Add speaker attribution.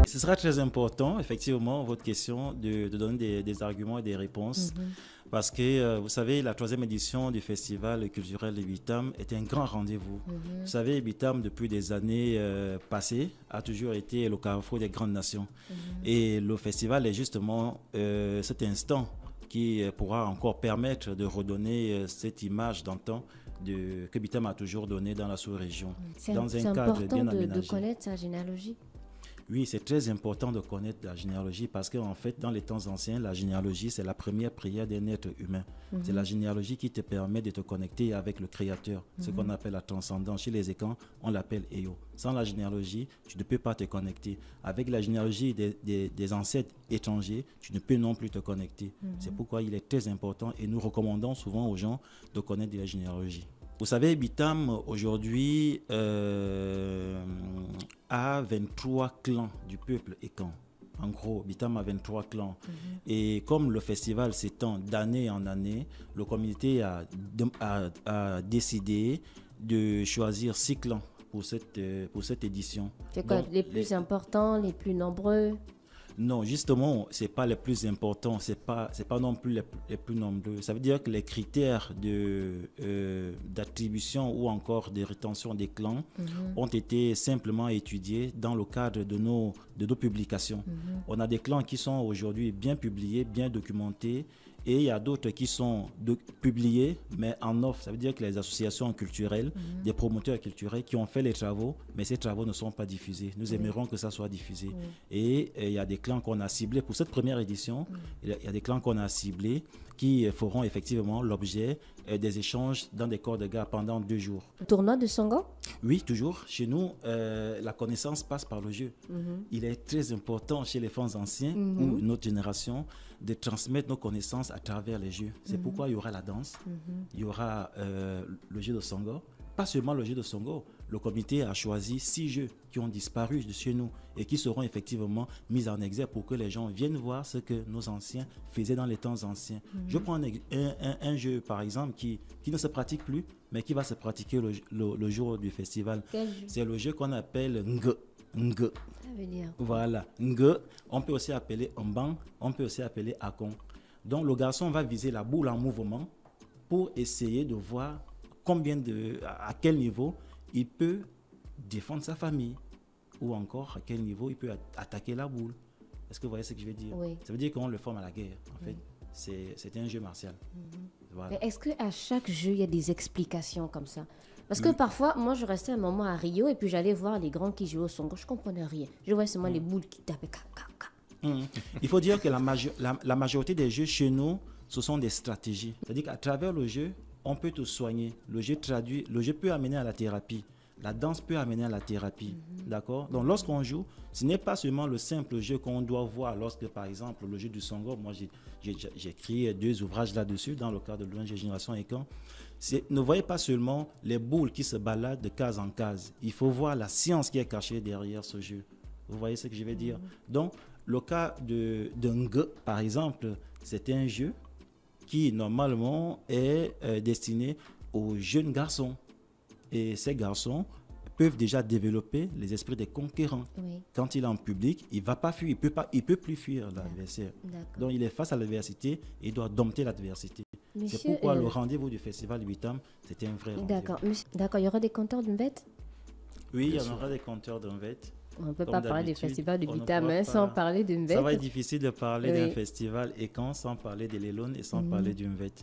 Speaker 1: Ce sera très important, effectivement, votre question, de donner des arguments et des réponses. Parce que, vous savez, la 3e édition du Festival culturel de Bitam est un grand rendez-vous. Vous savez, Bitam, depuis des années passées, a toujours été le carrefour des grandes nations. Et le festival est justement cet instant qui pourra encore permettre de redonner cette image d'antan que Bitam a toujours donné dans la sous-région. Dans un cadre bien aménagé.
Speaker 2: C'est important de connaître sa généalogie.
Speaker 1: Oui, c'est très important de connaître la généalogie parce qu'en fait, dans les temps anciens, la généalogie, c'est la première prière d'un être humain. C'est la généalogie qui te permet de te connecter avec le Créateur, ce qu'on appelle la transcendance. Chez les Ekans, on l'appelle Eyo. Sans la généalogie, tu ne peux pas te connecter. Avec la généalogie des ancêtres étrangers, tu ne peux non plus te connecter. C'est pourquoi il est très important et nous recommandons souvent aux gens de connaître la généalogie. Vous savez, Bitam, aujourd'hui, a 23 clans du peuple Ekan. En gros, Bitam a 23 clans. Et comme le festival s'étend d'année en année, le comité a décidé de choisir 6 clans pour cette édition.
Speaker 2: C'est quoi, les plus importants, les plus nombreux?
Speaker 1: Non, justement, ce n'est pas les plus importants, ce n'est pas non plus les plus nombreux. Ça veut dire que les critères d'attribution ou encore de rétention des clans ont été simplement étudiés dans le cadre de nos publications. On a des clans qui sont aujourd'hui bien publiés, bien documentés, et il y a d'autres qui sont publiés, mais en off. Ça veut dire que les associations culturelles, des promoteurs culturels qui ont fait les travaux, mais ces travaux ne sont pas diffusés. Nous aimerons que ça soit diffusé. Et il y a des clans qu'on a ciblés pour cette première édition. Il y a des clans qu'on a ciblés qui feront effectivement l'objet des échanges dans des corps de gare pendant 2 jours.
Speaker 2: Tournoi de Songo?
Speaker 1: Oui, toujours. Chez nous, la connaissance passe par le jeu. Il est très important chez les femmes anciens ou notre génération de transmettre nos connaissances à travers les jeux. C'est pourquoi il y aura la danse, il y aura le jeu de Songo. Pas seulement le jeu de Songo, le comité a choisi 6 jeux qui ont disparu de chez nous et qui seront effectivement mis en exergue pour que les gens viennent voir ce que nos anciens faisaient dans les temps anciens. Je prends un jeu, par exemple, qui ne se pratique plus, mais qui va se pratiquer le jour du festival. C'est le jeu qu'on appelle Ng. Ng.
Speaker 2: Ça veut dire quoi? Voilà.
Speaker 1: Ng, on peut aussi appeler Mbang, on peut aussi appeler Akon. Donc le garçon va viser la boule en mouvement pour essayer de voir à quel niveau il peut défendre sa famille ou encore à quel niveau il peut attaquer la boule. Est-ce que vous voyez ce que je veux dire?
Speaker 2: Oui.
Speaker 1: Ça veut dire qu'on le forme à la guerre. En fait, c'est un jeu martial. Voilà.
Speaker 2: Mais est-ce qu'à chaque jeu, il y a des explications comme ça? Parce que parfois, moi, je restais un moment à Rio et puis j'allais voir les grands qui jouaient au Songo. Je ne comprenais rien. Je voyais seulement les boules qui tapaient.
Speaker 1: Il faut dire que la majorité des jeux chez nous, ce sont des stratégies. C'est-à-dire qu'à travers le jeu, on peut te soigner. Le jeu peut amener à la thérapie. La danse peut amener à la thérapie. D'accord? Donc, lorsqu'on joue, ce n'est pas seulement le simple jeu qu'on doit voir. Lorsque, par exemple, le jeu du Songo, moi, j'ai écrit 2 ouvrages là-dessus dans le cadre de l'ONG Génération Ekan. Ne voyez pas seulement les boules qui se baladent de case en case. Il faut voir la science qui est cachée derrière ce jeu. Vous voyez ce que je veux dire? Donc, le cas de Ng, par exemple, c'est un jeu qui, normalement, est destiné aux jeunes garçons. Et ces garçons peuvent déjà développer les esprits des conquérants.
Speaker 2: Oui.
Speaker 1: Quand il est en public, il ne va pas fuir, il peut plus fuir l'adversaire. Donc, il est face à l'adversité et il doit dompter l'adversité. C'est pourquoi le rendez-vous du festival Bitam, c'était un vrai rendez-vous.
Speaker 2: D'accord, il y aura des compteurs de bêtes?
Speaker 1: Oui, il y en aura des compteurs de bêtes.
Speaker 2: On ne peut pas parler du festival de Bitam sans parler d'une bête.
Speaker 1: Ça va être difficile de parler d'un festival Ekan sans parler de l'Elone et sans parler d'une bête.